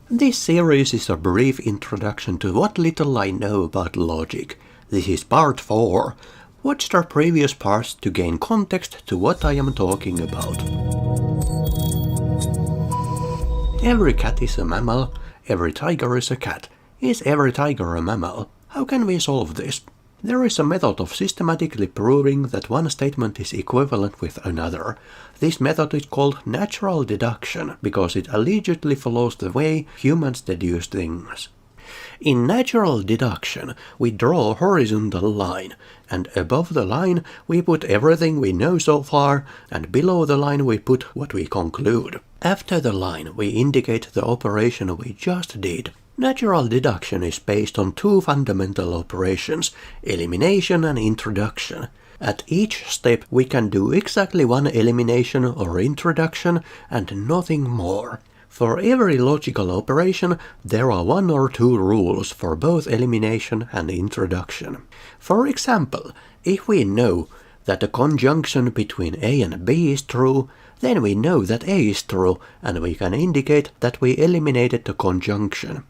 This series is a brief introduction to what little I know about logic. This is part 4. Watch the previous parts to gain context to what I am talking about. Every cat is a mammal, every tiger is a cat. Is every tiger a mammal? How can we solve this? There is a method of systematically proving that one statement is equivalent with another. This method is called natural deduction because it allegedly follows the way humans deduce things. In natural deduction, we draw a horizontal line, and above the line we put everything we know so far, and below the line we put what we conclude. After the line, we indicate the operation we just did. Natural deduction is based on two fundamental operations, elimination and introduction. At each step we can do exactly one elimination or introduction and nothing more. For every logical operation, there are one or two rules for both elimination and introduction. For example, if we know that the conjunction between A and B is true, then we know that A is true and we can indicate that we eliminated the conjunction.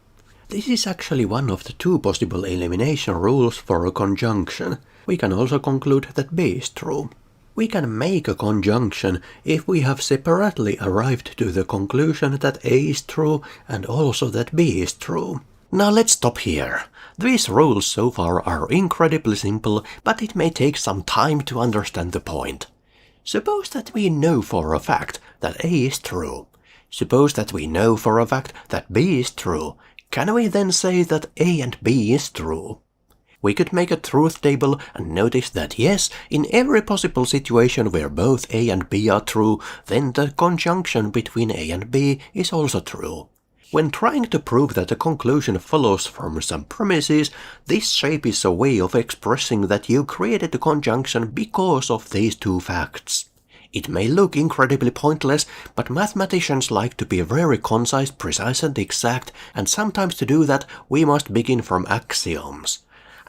This is actually one of the two possible elimination rules for a conjunction. We can also conclude that B is true. We can make a conjunction if we have separately arrived to the conclusion that A is true and also that B is true. Now let's stop here. These rules so far are incredibly simple, but it may take some time to understand the point. Suppose that we know for a fact that A is true. Suppose that we know for a fact that B is true. Can we then say that A and B is true? We could make a truth table and notice that yes, in every possible situation where both A and B are true, then the conjunction between A and B is also true. When trying to prove that a conclusion follows from some premises, this shape is a way of expressing that you created a conjunction because of these two facts. It may look incredibly pointless, but mathematicians like to be very concise, precise and exact, and sometimes to do that we must begin from axioms.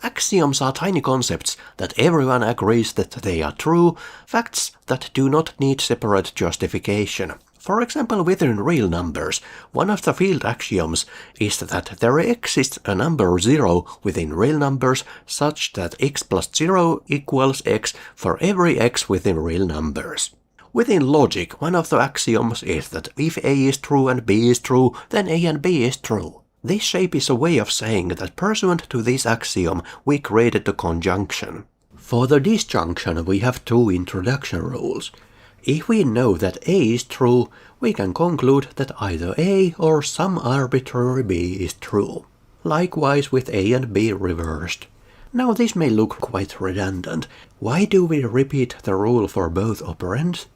Axioms are tiny concepts that everyone agrees that they are true, facts that do not need separate justification. For example, within real numbers, one of the field axioms is that there exists a number 0 within real numbers such that x plus 0 equals x for every x within real numbers. Within logic, one of the axioms is that if A is true and B is true, then A and B is true. This shape is a way of saying that pursuant to this axiom, we created the conjunction. For the disjunction, we have two introduction rules. If we know that A is true, we can conclude that either A or some arbitrary B is true. Likewise with A and B reversed. Now this may look quite redundant. Why do we repeat the rule for both operands?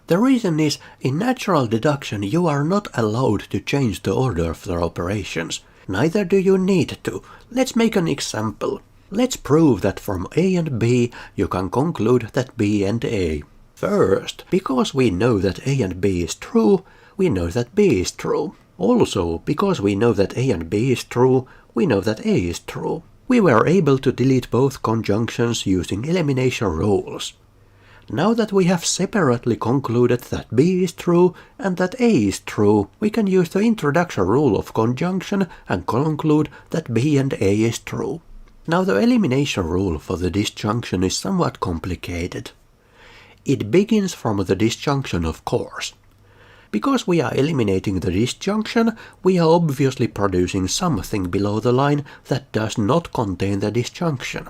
The reason is, in natural deduction you are not allowed to change the order of the operations. Neither do you need to. Let's make an example. Let's prove that from A and B you can conclude that B and A. First, because we know that A and B is true, we know that B is true. Also, because we know that A and B is true, we know that A is true. We were able to delete both conjunctions using elimination rules. Now that we have separately concluded that B is true and that A is true, we can use the introduction rule of conjunction and conclude that B and A is true. Now the elimination rule for the disjunction is somewhat complicated. It begins from the disjunction, of course. Because we are eliminating the disjunction, we are obviously producing something below the line that does not contain the disjunction.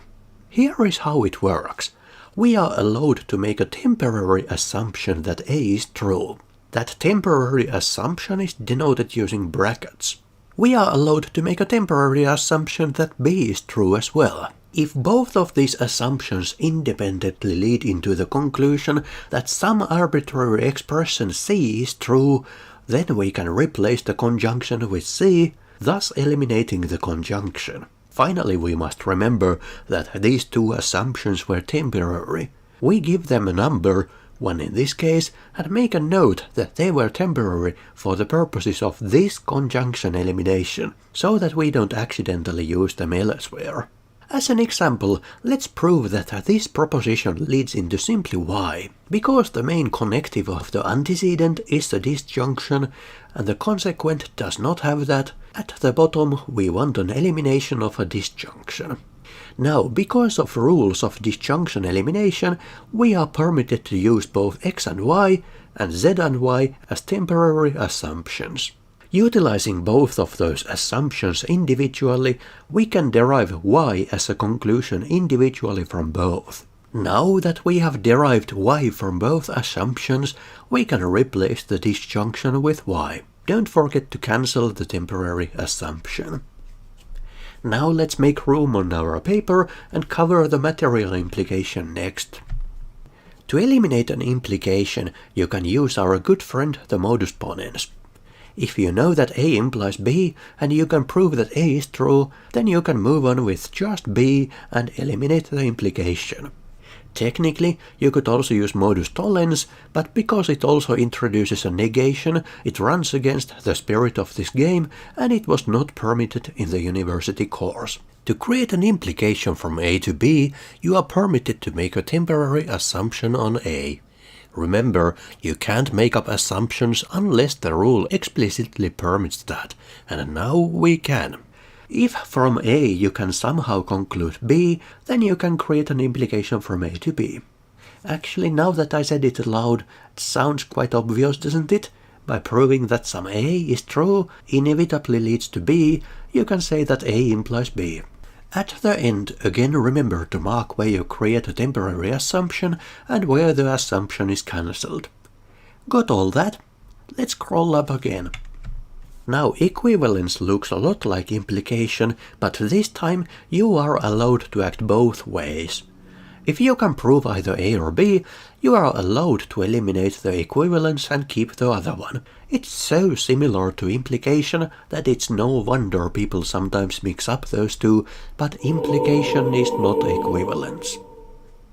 Here is how it works. We are allowed to make a temporary assumption that A is true. That temporary assumption is denoted using brackets. We are allowed to make a temporary assumption that B is true as well. If both of these assumptions independently lead into the conclusion that some arbitrary expression C is true, then we can replace the conjunction with C, thus eliminating the conjunction. Finally, we must remember that these two assumptions were temporary. We give them a number, 1 in this case, and make a note that they were temporary for the purposes of this conjunction elimination, so that we don't accidentally use them elsewhere. As an example, let's prove that this proposition leads into simply Y. Because the main connective of the antecedent is the disjunction, and the consequent does not have that, at the bottom we want an elimination of a disjunction. Now, because of rules of disjunction elimination, we are permitted to use both x and y and z and y as temporary assumptions. Utilizing both of those assumptions individually, we can derive y as a conclusion individually from both. Now that we have derived y from both assumptions, we can replace the disjunction with y. Don't forget to cancel the temporary assumption. Now let's make room on our paper and cover the material implication next. To eliminate an implication, you can use our good friend the modus ponens. If you know that A implies B and you can prove that A is true, then you can move on with just B and eliminate the implication. Technically, you could also use modus tollens, but because it also introduces a negation, it runs against the spirit of this game and it was not permitted in the university course. To create an implication from A to B, you are permitted to make a temporary assumption on A. Remember, you can't make up assumptions unless the rule explicitly permits that, and now we can. If from A you can somehow conclude B, then you can create an implication from A to B. Actually, now that I said it aloud, it sounds quite obvious, doesn't it? By proving that some A is true inevitably leads to B, you can say that A implies B. At the end, again remember to mark where you create a temporary assumption and where the assumption is cancelled. Got all that? Let's scroll up again. Now equivalence looks a lot like implication, but this time you are allowed to act both ways. If you can prove either A or B, you are allowed to eliminate the equivalence and keep the other one. It's so similar to implication that it's no wonder people sometimes mix up those two, but implication is not equivalence.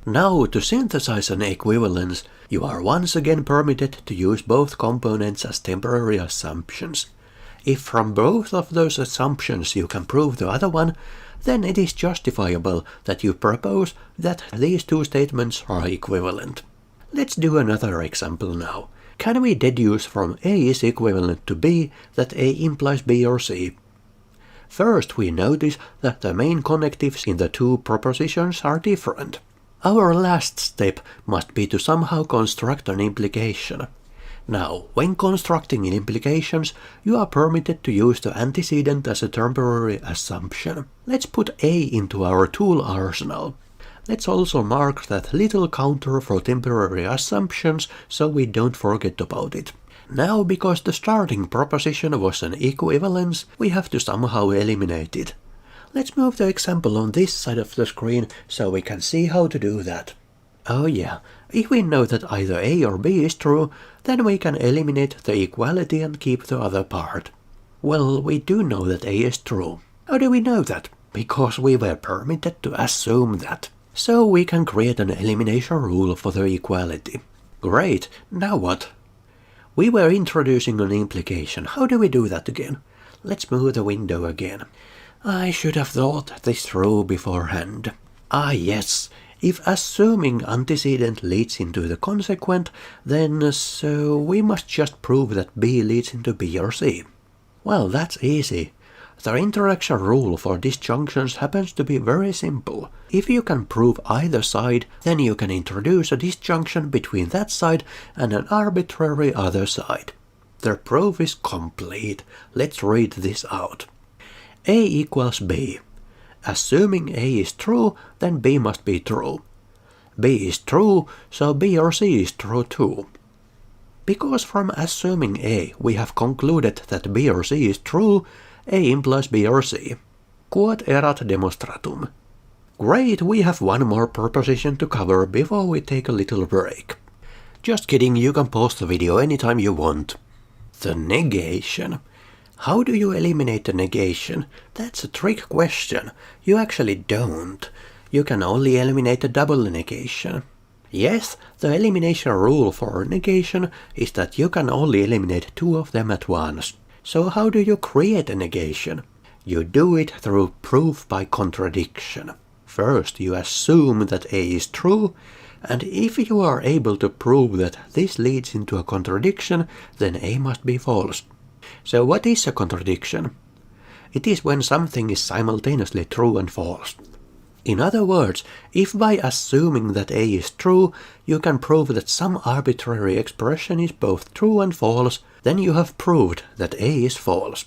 Now, to synthesize an equivalence, you are once again permitted to use both components as temporary assumptions. If from both of those assumptions you can prove the other one, then it is justifiable that you propose that these two statements are equivalent. Let's do another example now. Can we deduce from A is equivalent to B that A implies B or C? First, we notice that the main connectives in the two propositions are different. Our last step must be to somehow construct an implication. Now, when constructing implications, you are permitted to use the antecedent as a temporary assumption. Let's put A into our tool arsenal. Let's also mark that little counter for temporary assumptions so we don't forget about it. Now, because the starting proposition was an equivalence, we have to somehow eliminate it. Let's move the example on this side of the screen so we can see how to do that. Oh yeah, if we know that either A or B is true, then we can eliminate the equality and keep the other part. Well, we do know that A is true. How do we know that? Because we were permitted to assume that. So we can create an elimination rule for the equality. Great, now what? We were introducing an implication. How do we do that again? Let's move the window again. I should have thought this through beforehand. Ah yes. If assuming antecedent leads into the consequent, then so we must just prove that B leads into B or C. Well, that's easy. The interaction rule for disjunctions happens to be very simple. If you can prove either side, then you can introduce a disjunction between that side and an arbitrary other side. The proof is complete. Let's read this out. A equals B. Assuming A is true, then B must be true. B is true, so B or C is true too. Because from assuming A we have concluded that B or C is true, A implies B or C. Quod erat demonstratum. Great, we have one more proposition to cover before we take a little break. Just kidding, you can pause the video anytime you want. The negation. How do you eliminate the negation? That's a trick question. You actually don't. You can only eliminate a double negation. Yes, the elimination rule for negation is that you can only eliminate two of them at once. So how do you create a negation? You do it through proof by contradiction. First, you assume that A is true, and if you are able to prove that this leads into a contradiction, then A must be false. So what is a contradiction? It is when something is simultaneously true and false. In other words, if by assuming that A is true, you can prove that some arbitrary expression is both true and false, then you have proved that A is false.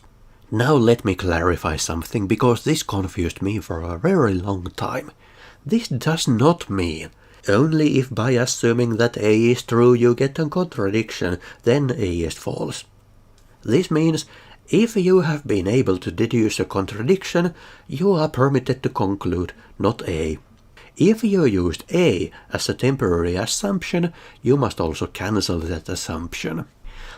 Now let me clarify something, because this confused me for a very long time. This does not mean only if by assuming that A is true you get a contradiction, then A is false. This means if you have been able to deduce a contradiction, you are permitted to conclude not A. If you used A as a temporary assumption, you must also cancel that assumption.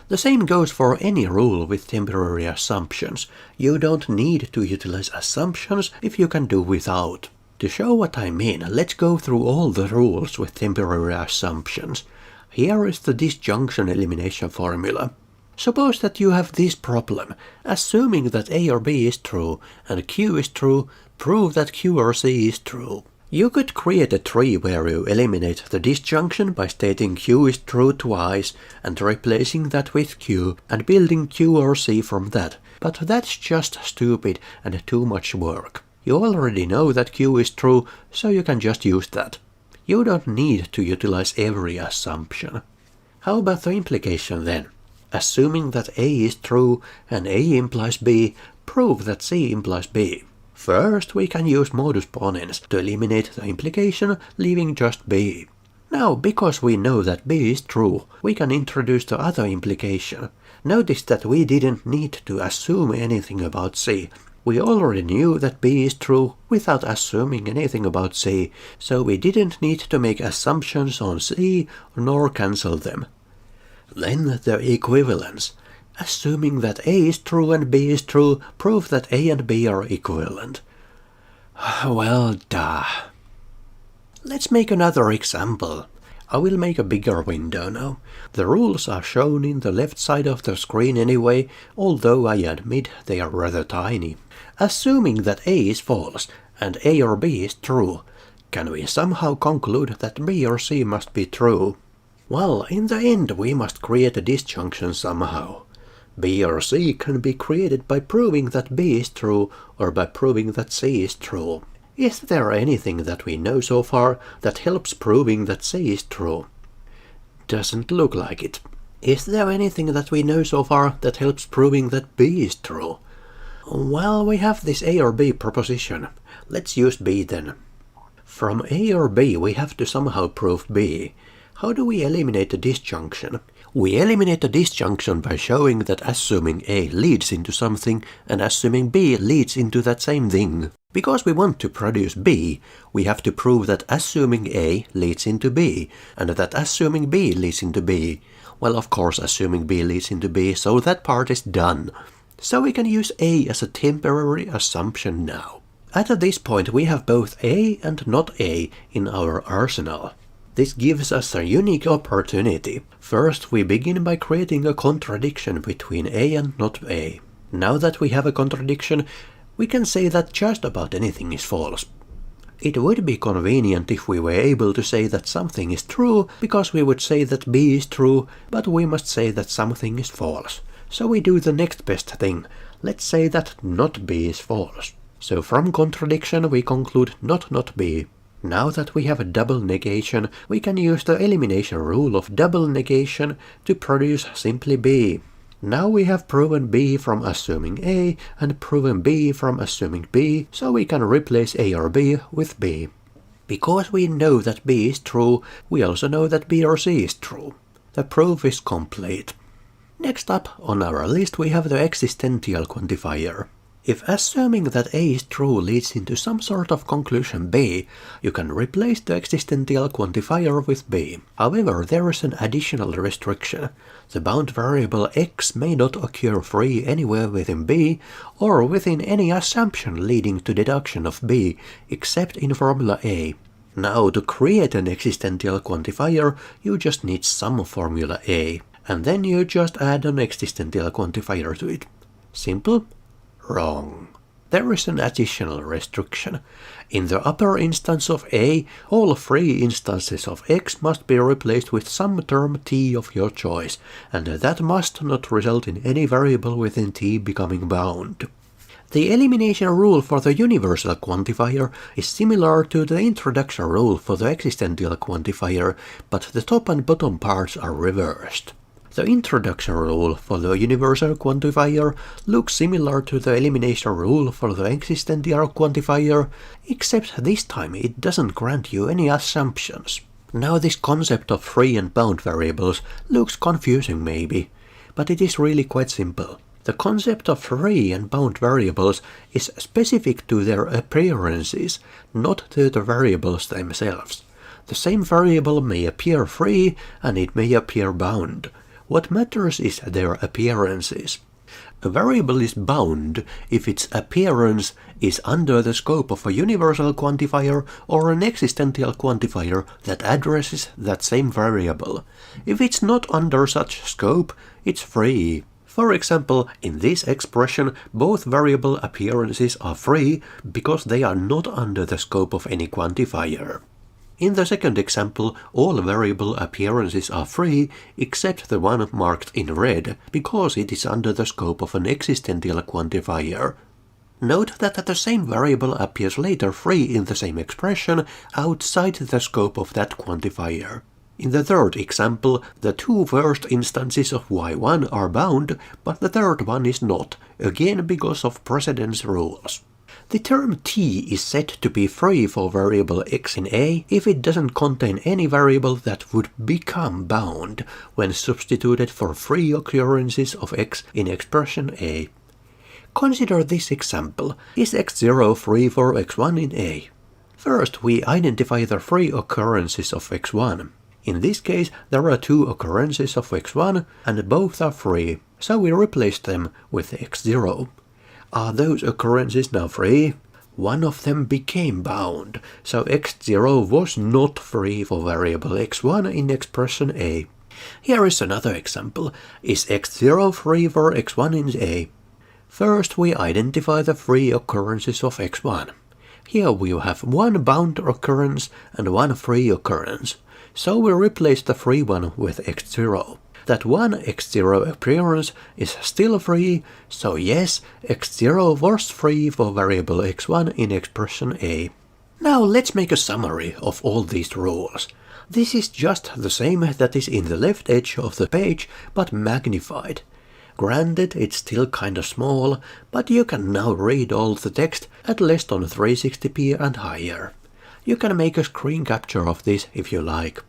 The same goes for any rule with temporary assumptions. You don't need to utilize assumptions if you can do without. To show what I mean, let's go through all the rules with temporary assumptions. Here is the disjunction elimination formula. Suppose that you have this problem. Assuming that A or B is true and Q is true, prove that Q or C is true. You could create a tree where you eliminate the disjunction by stating Q is true twice and replacing that with Q and building Q or C from that. But that's just stupid and too much work. You already know that Q is true, so you can just use that. You don't need to utilize every assumption. How about the implication then? Assuming that A is true and A implies B, prove that C implies B. First, we can use modus ponens to eliminate the implication, leaving just B. Now, because we know that B is true, we can introduce the other implication. Notice that we didn't need to assume anything about C. We already knew that B is true without assuming anything about C, so we didn't need to make assumptions on C nor cancel them. Then the equivalence. Assuming that A is true and B is true, prove that A and B are equivalent. Well, duh. Let's make another example. I will make a bigger window now. The rules are shown in the left side of the screen anyway, although I admit they are rather tiny. Assuming that A is false and A or B is true, can we somehow conclude that B or C must be true? Well, in the end we must create a disjunction somehow. B or C can be created by proving that B is true or by proving that C is true. Is there anything that we know so far that helps proving that C is true? Doesn't look like it. Is there anything that we know so far that helps proving that B is true? Well, we have this A or B proposition. Let's use B then. From A or B we have to somehow prove B. How do we eliminate the disjunction? We eliminate the disjunction by showing that assuming A leads into something and assuming B leads into that same thing. Because we want to produce B, we have to prove that assuming A leads into B, and that assuming B leads into B. Well, of course, assuming B leads into B, so that part is done. So we can use A as a temporary assumption now. At this point we have both A and not A in our arsenal. This gives us a unique opportunity. First, we begin by creating a contradiction between A and not A. Now that we have a contradiction, we can say that just about anything is false. It would be convenient if we were able to say that something is true, because we would say that B is true, but we must say that something is false. So we do the next best thing. Let's say that not B is false. So from contradiction we conclude not B. Now that we have a double negation, we can use the elimination rule of double negation to produce simply B. Now we have proven B from assuming A and proven B from assuming B, so we can replace A or B with B. Because we know that B is true, we also know that B or C is true. The proof is complete. Next up on our list we have the existential quantifier. If assuming that A is true leads into some sort of conclusion B, you can replace the existential quantifier with B. However, there is an additional restriction. The bound variable x may not occur free anywhere within B, or within any assumption leading to deduction of B, except in formula A. Now, to create an existential quantifier, you just need some formula A, and then you just add an existential quantifier to it. Simple? Wrong. there is an additional restriction. In the upper instance of A, all free instances of X must be replaced with some term T of your choice, and that must not result in any variable within T becoming bound. The elimination rule for the universal quantifier is similar to the introduction rule for the existential quantifier, but the top and bottom parts are reversed. The introduction rule for the universal quantifier looks similar to the elimination rule for the existential quantifier, except this time it doesn't grant you any assumptions. Now this concept of free and bound variables looks confusing maybe, but it is really quite simple. The concept of free and bound variables is specific to their appearances, not to the variables themselves. The same variable may appear free and it may appear bound. What matters is their appearances. A variable is bound if its appearance is under the scope of a universal quantifier or an existential quantifier that addresses that same variable. If it's not under such scope, it's free. For example, in this expression, both variable appearances are free because they are not under the scope of any quantifier. In the second example, all variable appearances are free except the one marked in red because it is under the scope of an existential quantifier. Note that the same variable appears later free in the same expression outside the scope of that quantifier. In the third example, the two first instances of y1 are bound, but the third one is not, again because of precedence rules. The term t is said to be free for variable x in A if it doesn't contain any variable that would become bound when substituted for free occurrences of x in expression A. Consider this example. Is x0 free for x1 in A? First, we identify the free occurrences of x1. In this case, there are two occurrences of x1 and both are free, so we replace them with x0. Are those occurrences now free? One of them became bound, so x0 was not free for variable x1 in expression A. Here is another example. Is x0 free for x1 in A? First, we identify the free occurrences of x1. Here we have one bound occurrence and one free occurrence. So we replace the free one with x0. That one x0 appearance is still free, so yes, x0 was free for variable x1 in expression A. Now let's make a summary of all these rules. This is just the same that is in the left edge of the page, but magnified. Granted, it's still kinda small, but you can now read all the text at less than 360p and higher. You can make a screen capture of this if you like.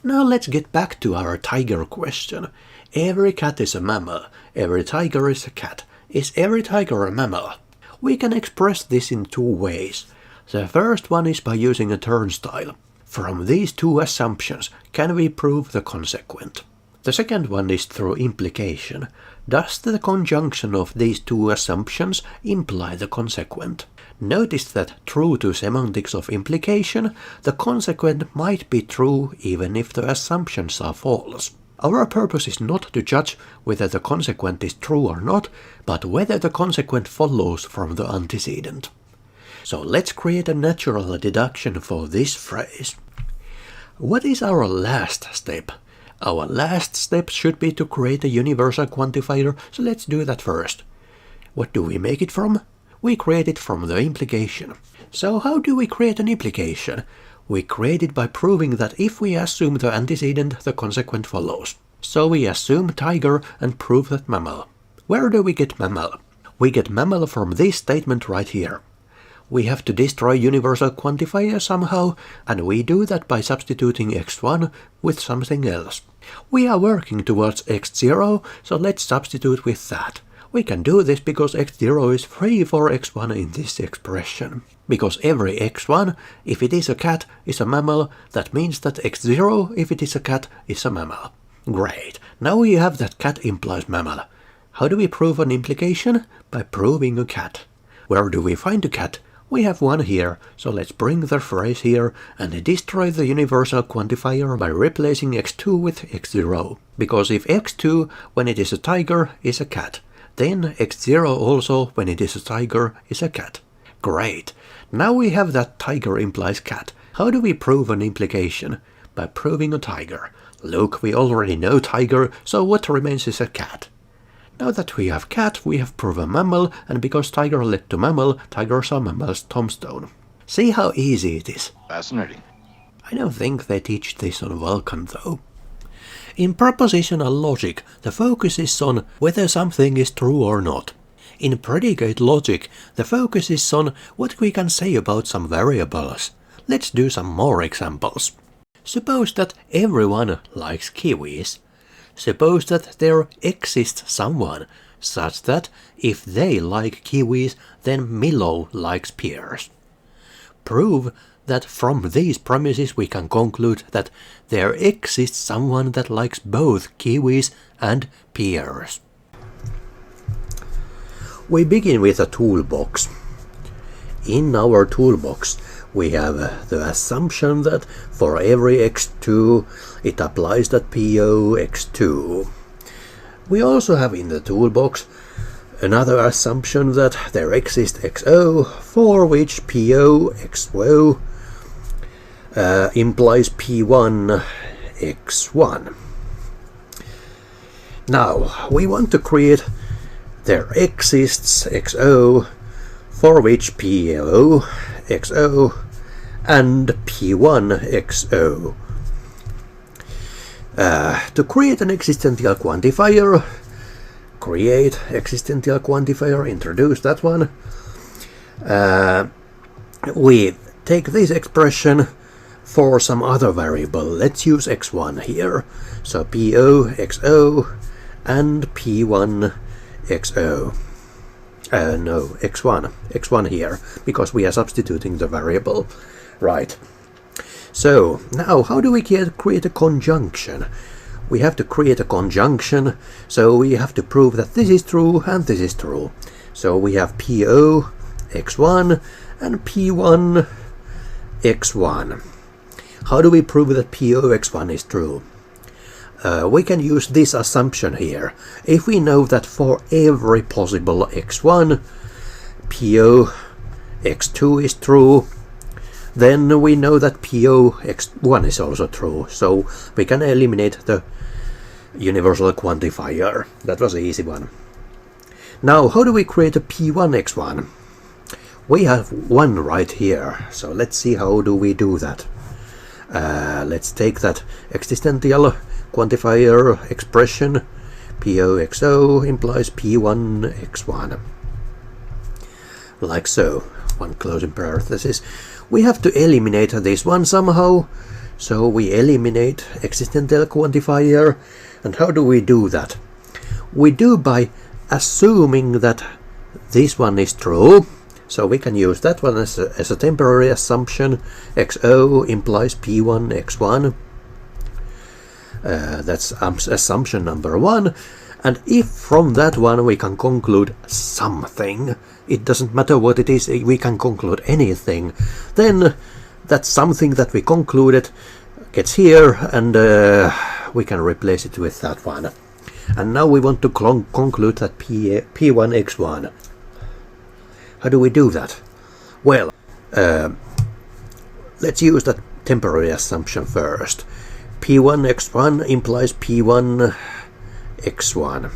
Now let's get back to our tiger question. Every cat is a mammal. Every tiger is a cat. Is every tiger a mammal? We can express this in two ways. The first one is by using a turnstile. From these two assumptions, can we prove the consequent? The second one is through implication. Does the conjunction of these two assumptions imply the consequent? Notice that, true to semantics of implication, the consequent might be true even if the assumptions are false. Our purpose is not to judge whether the consequent is true or not, but whether the consequent follows from the antecedent. So let's create a natural deduction for this phrase. What is our last step? Our last step should be to create a universal quantifier, so let's do that first. What do we make it from? We create it from the implication. So how do we create an implication? We create it by proving that if we assume the antecedent, the consequent follows. So we assume tiger and prove that mammal. Where do we get mammal? We get mammal from this statement right here. We have to destroy universal quantifier somehow, and we do that by substituting x1 with something else. We are working towards x0, so let's substitute with that. We can do this because x0 is free for x1 in this expression. Because every x1, if it is a cat, is a mammal, that means that x0, if it is a cat, is a mammal. Great, now we have that cat implies mammal. How do we prove an implication? By proving a cat. Where do we find a cat? We have one here, so let's bring the phrase here and destroy the universal quantifier by replacing x2 with x0. Because if x2, when it is a tiger, is a cat, Then x0 also, when it is a tiger, is a cat. Great! Now we have that tiger implies cat. How do we prove an implication? By proving a tiger. Look, we already know tiger, so what remains is a cat. Now that we have cat, we have proven mammal, and because tiger led to mammal, tigers are mammal's tombstone. See how easy it is. Fascinating. I don't think they teach this on Vulcan though. In propositional logic, the focus is on whether something is true or not. In predicate logic, the focus is on what we can say about some variables. Let's do some more examples. Suppose that everyone likes kiwis. Suppose that there exists someone such that if they like kiwis, then Milo likes pears. Prove that from these premises we can conclude that there exists someone that likes both kiwis and pears. We begin with a toolbox. In our toolbox we have the assumption that for every x2 it applies that PO x2. We also have in the toolbox another assumption that there exists XO for which PO XO implies P1 x1. Now we want to create there exists XO for which PO XO and P1 XO. To create an existential quantifier, create existential quantifier, introduce that one. We take this expression for some other variable. Let's use x1 here. So PO XO and P1 XO. No, x1 here, because we are substituting the variable. Right. So, now how do we create a conjunction? We have to create a conjunction, so we have to prove that this is true and this is true. So we have PO x1 and P1 x1. How do we prove that PO x1 is true? We can use this assumption here. If we know that for every possible x1, PO x2 is true, then we know that PO x1 is also true. So we can eliminate the universal quantifier. That was an easy one. Now, how do we create a P1 x1? We have one right here. So let's see how do we do that. Let's take that existential quantifier expression. PO XO implies P1 x1. Like so. One closing parenthesis. We have to eliminate this one somehow. So we eliminate existential quantifier. And how do we do that? We do by assuming that this one is true. So we can use that one as a temporary assumption. XO implies P1 x1. That's assumption number one. And if from that one we can conclude something, it doesn't matter what it is, we can conclude anything, then that something that we concluded gets here, and we can replace it with that one. And now we want to conclude that P1 x1. How do we do that? Well, let's use that temporary assumption first. P1 x1 implies P1 x1.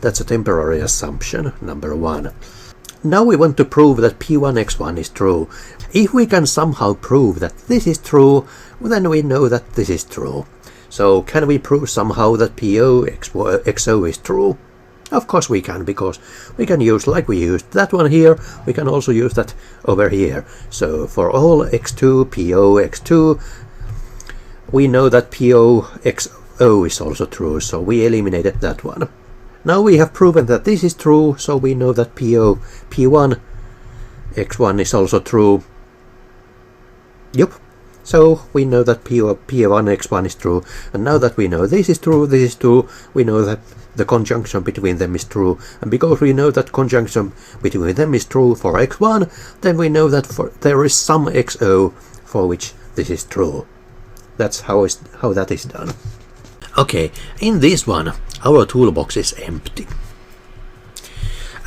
That's a temporary assumption, number one. Now we want to prove that P1 x1 is true. If we can somehow prove that this is true, then we know that this is true. So can we prove somehow that PO XO is true? Of course we can, because we can use, like we used that one here, we can also use that over here. So for all x2, PO x2, we know that PO XO is also true, so we eliminated that one. Now we have proven that this is true, so we know that P1 x1 is also true. Yep. So we know that P1 x1 is true, and now that we know this is true, we know that the conjunction between them is true, and because we know that conjunction between them is true for x1, then we know that there is some XO for which this is true. That's how that is done. Okay, in this one, our toolbox is empty.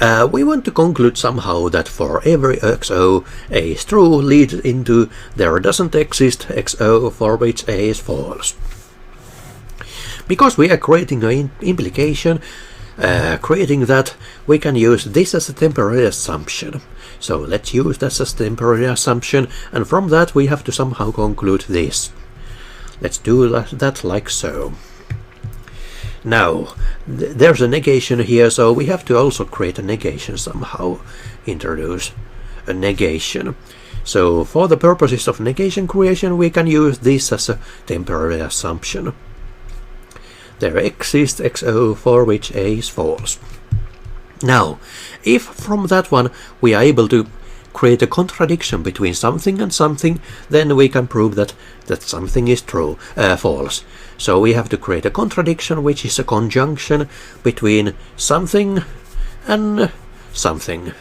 We want to conclude somehow that for every XO A is true leads into there doesn't exist XO for which A is false. Because we are creating an implication, creating that, we can use this as a temporary assumption. So let's use that as a temporary assumption, and from that we have to somehow conclude this. Let's do that like so. Now, there's a negation here, so we have to also create a negation somehow, introduce a negation. So for the purposes of negation creation, we can use this as a temporary assumption. There exists XO for which A is false. Now, if from that one we are able to create a contradiction between something and something, then we can prove that something is true, false. So we have to create a contradiction, which is a conjunction between something and something.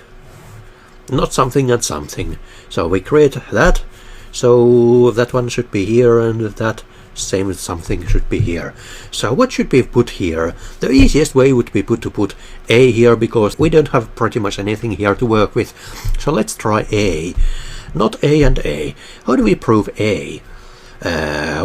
Not something and something. So we create that, so that one should be here and that same something should be here. So what should we put here? The easiest way would be to put A here, because we don't have pretty much anything here to work with. So let's try A. Not A and A. How do we prove A?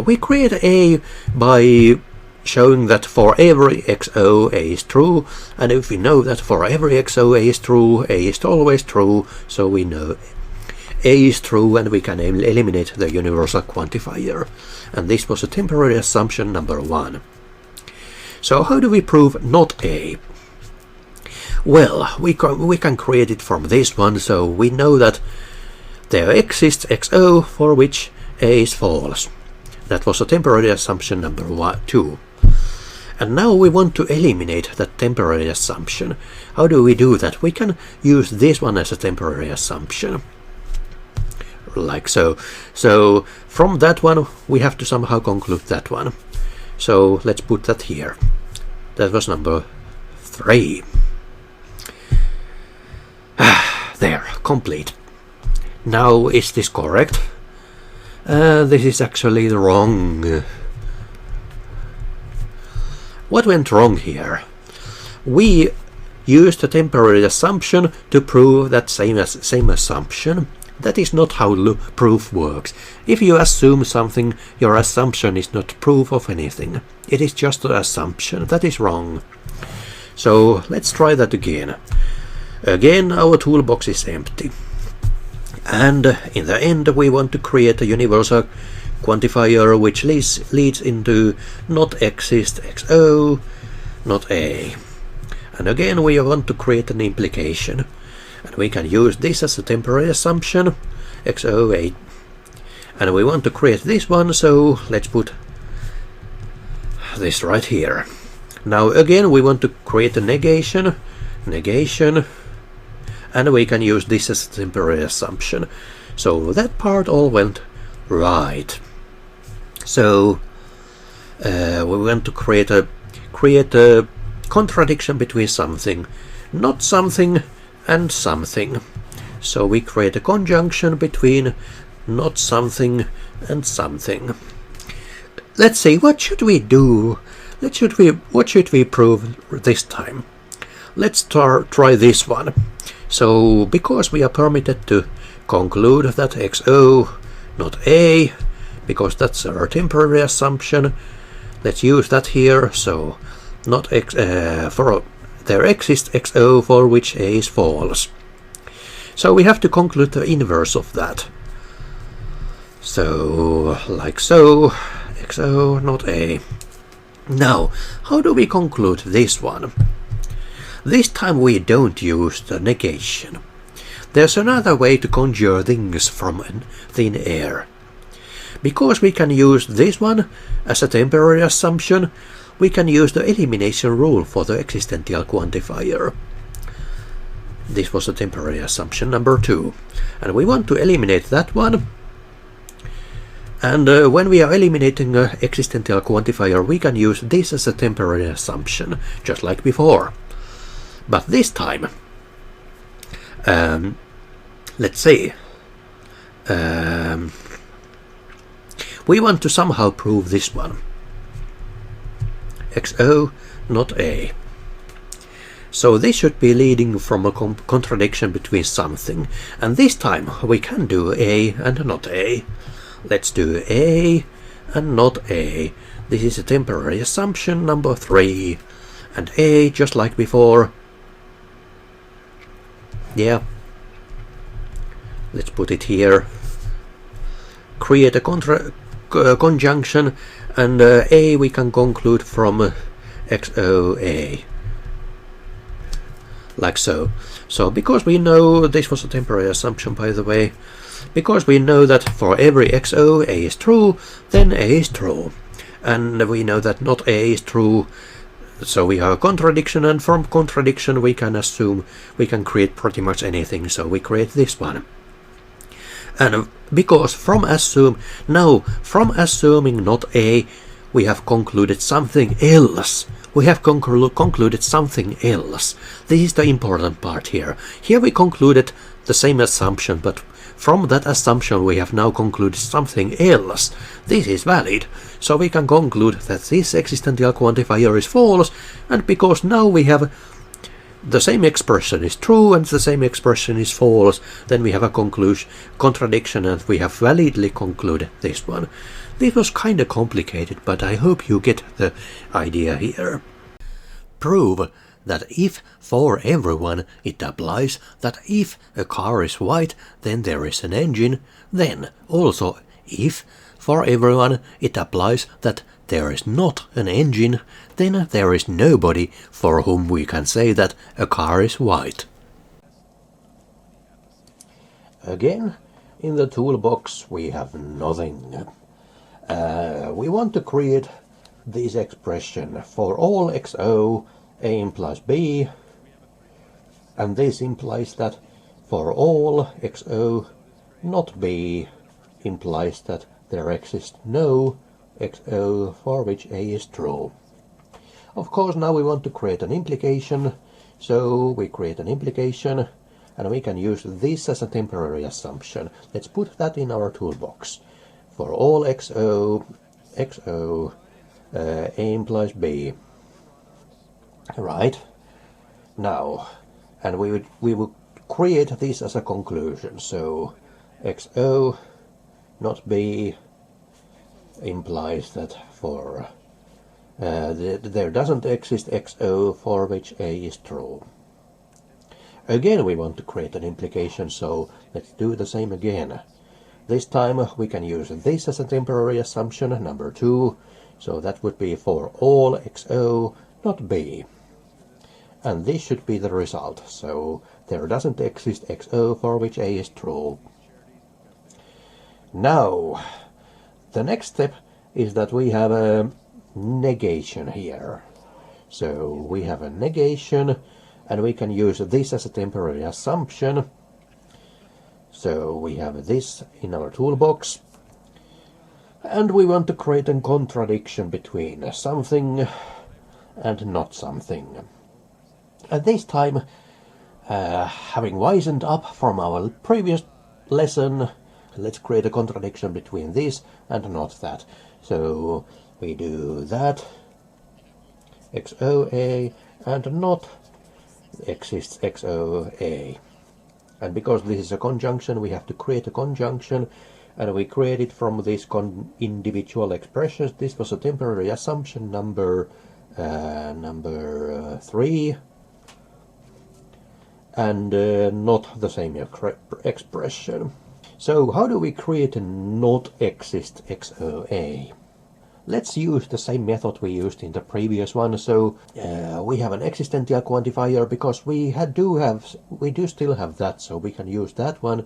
We create A by showing that for every XO A is true, and if we know that for every XO A is true, A is always true, so we know A is true and we can eliminate the universal quantifier. And this was a temporary assumption number 1. So how do we prove not A? Well, we can create it from this one, so we know that there exists XO for which A is false. That was a temporary assumption number 2. And now we want to eliminate that temporary assumption. How do we do that? We can use this one as a temporary assumption. Like so. So from that one we have to somehow conclude that one. So let's put that here. That was number 3. There, complete. Now, is this correct? This is actually wrong. What went wrong here? We used a temporary assumption to prove that same assumption. That is not how proof works. If you assume something, your assumption is not proof of anything. It is just an assumption. That is wrong. So let's try that again. Again, our toolbox is empty. And in the end we want to create a universal quantifier which leads into not exist XO, not A. And again we want to create an implication. And we can use this as a temporary assumption, XO8. And we want to create this one, so let's put this right here. Now again we want to create a negation, and we can use this as a temporary assumption. So that part all went right. So we want to create a contradiction between something, not something, and something. So we create a conjunction between not something and something. Let's see, what should we do? What should we prove this time? Let's try this one. So because we are permitted to conclude that XO not A, because that's our temporary assumption, let's use that here. So not for there exists XO for which A is false. So we have to conclude the inverse of that. So, like so, XO not A. Now, how do we conclude this one? This time we don't use the negation. There's another way to conjure things from thin air. Because we can use this one as a temporary assumption, we can use the elimination rule for the existential quantifier. This was a temporary assumption number 2. And we want to eliminate that one. And when we are eliminating an existential quantifier, we can use this as a temporary assumption, just like before. But this time, let's see. We want to somehow prove this one. XO not A. So this should be leading from a contradiction between something, and this time we can do A and not A. Let's do A and not A. This is a temporary assumption number 3, and A just like before. Yeah. Let's put it here. Create a conjunction, and A we can conclude from XOA. Like so. So because we know this was a temporary assumption, by the way, because we know that for every XO A is true, then A is true. And we know that not A is true, so we have a contradiction, and from contradiction we can assume we can create pretty much anything, so we create this one. And because from assuming not A, we have concluded something else. We have concluded something else. This is the important part here. Here we concluded the same assumption, but from that assumption we have now concluded something else. This is valid, so we can conclude that this existential quantifier is false, and because now we have the same expression is true and the same expression is false, then we have a contradiction, and we have validly concluded this one. This was kinda complicated, but I hope you get the idea here. Prove that if for everyone it applies that if a car is white, then there is an engine, then also if for everyone it applies that there is not an engine, then there is nobody for whom we can say that a car is white. Again, in the toolbox we have nothing. We want to create this expression for all XO, A implies B, and this implies that for all XO, not B, implies that there exists no XO for which A is true. Of course, now we want to create an implication, so we create an implication, and we can use this as a temporary assumption. Let's put that in our toolbox. For all XO, A implies B. Right. Now, and we would create this as a conclusion. So XO, not B, implies that for there doesn't exist XO for which A is true. Again, we want to create an implication, so let's do the same again. This time we can use this as a temporary assumption, number 2, so that would be for all XO, not B. And this should be the result, so there doesn't exist XO for which A is true. Now, the next step is that we have a negation here. So we have a negation, and we can use this as a temporary assumption. So we have this in our toolbox, and we want to create a contradiction between something and not something. At this time, having wisened up from our previous lesson, let's create a contradiction between this and not that. So we do that, XOA, and not exists XOA. And because this is a conjunction, we have to create a conjunction, and we create it from these individual expressions. This was a temporary assumption number 3, and not the same expression. So how do we create a not exist XOA? Let's use the same method we used in the previous one. So we have an existential quantifier because we do still have that, so we can use that one.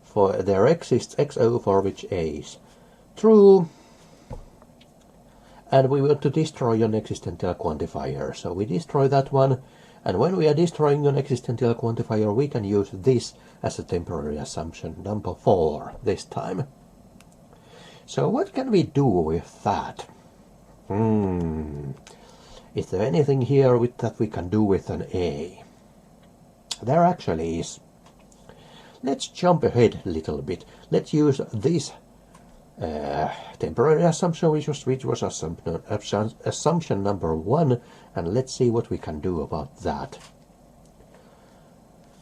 For there exists XO for which A is true, and we want to destroy an existential quantifier. So we destroy that one, and when we are destroying an existential quantifier, we can use this as a temporary assumption, number 4 this time. So what can we do with that? Is there anything here that we can do with an A? There actually is. Let's jump ahead a little bit. Let's use this temporary assumption, which was assumption number 1, and let's see what we can do about that.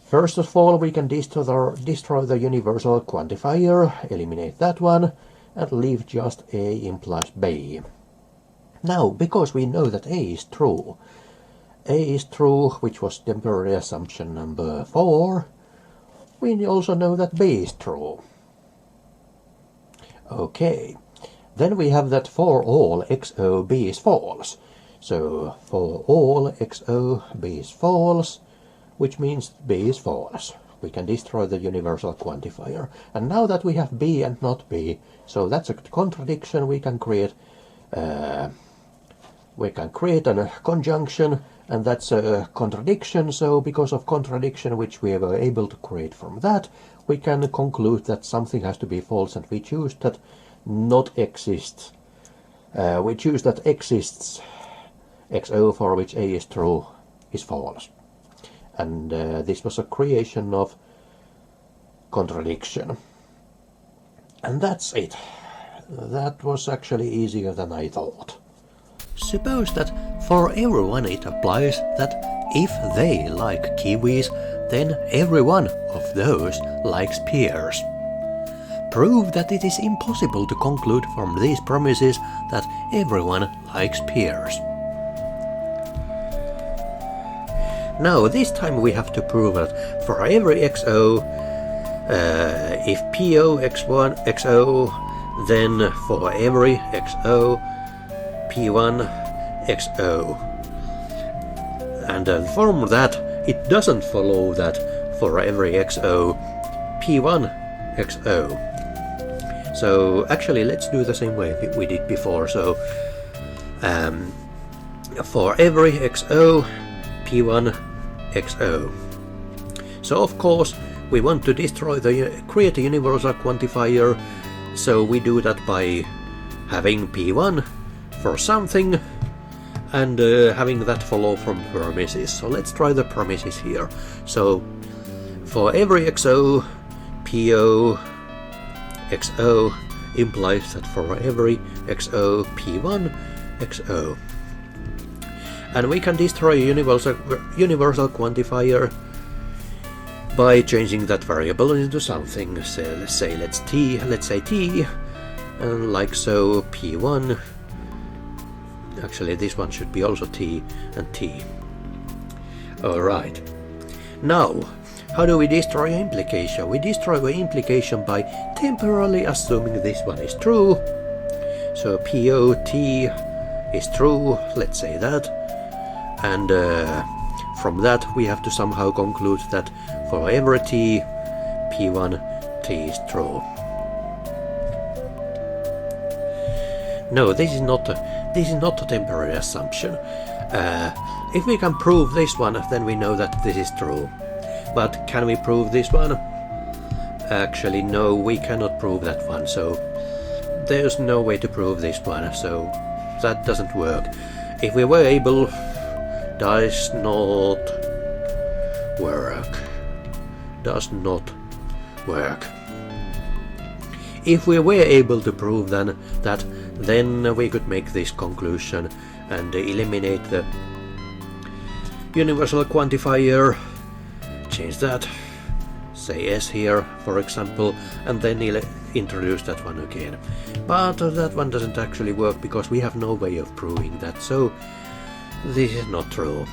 First of all, we can destroy the universal quantifier, eliminate that one, and leave just A implies B. Now, because we know that A is true, which was temporary assumption number 4, we also know that B is true. Okay, then we have that for all XO B is false. So for all XO B is false, which means B is false. We can destroy the universal quantifier. And now that we have B and not B, so that's a contradiction, we can create a conjunction, and that's a contradiction. So because of contradiction which we were able to create from that, we can conclude that something has to be false, and we choose that not exists. We choose that exists XO for which A is true is false. And this was a creation of contradiction. And that's it. That was actually easier than I thought. Suppose that for everyone it applies that if they like kiwis, then every one of those likes pears. Prove that it is impossible to conclude from these premises that everyone likes pears. Now this time we have to prove that for every XO, if PO X1 XO, then for every XO, P1 XO. And from that, it doesn't follow that for every XO, P1 XO. So actually let's do the same way we did before. So for every XO, P1 XO. So of course we want to create a universal quantifier, so we do that by having P1 for something and having that follow from premises. So let's try the premises here. So for every XO, PO XO implies that for every XO, P1 XO. And we can destroy a universal quantifier by changing that variable into something. So let's say t, and like so P1. Actually, this one should be also t and t. Alright. Now, how do we destroy an implication? We destroy the implication by temporarily assuming this one is true. So POT is true, let's say that. And from that we have to somehow conclude that for every t, P1 t is true. No, this is not a temporary assumption. If we can prove this one, then we know that this is true. But can we prove this one? Actually, no, we cannot prove that one. So there's no way to prove this one. So that doesn't work. If we were able, does not work. Does not work. If we were able to prove then that, then we could make this conclusion and eliminate the universal quantifier, change that, say S here for example, and then introduce that one again. But that one doesn't actually work because we have no way of proving that, so this is not true.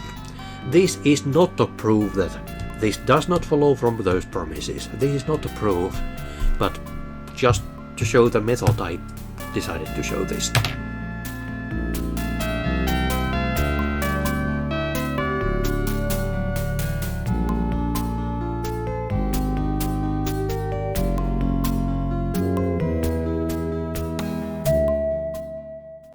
This is not a proof that this does not follow from those premises. This is not a proof, but just to show the method I decided to show this.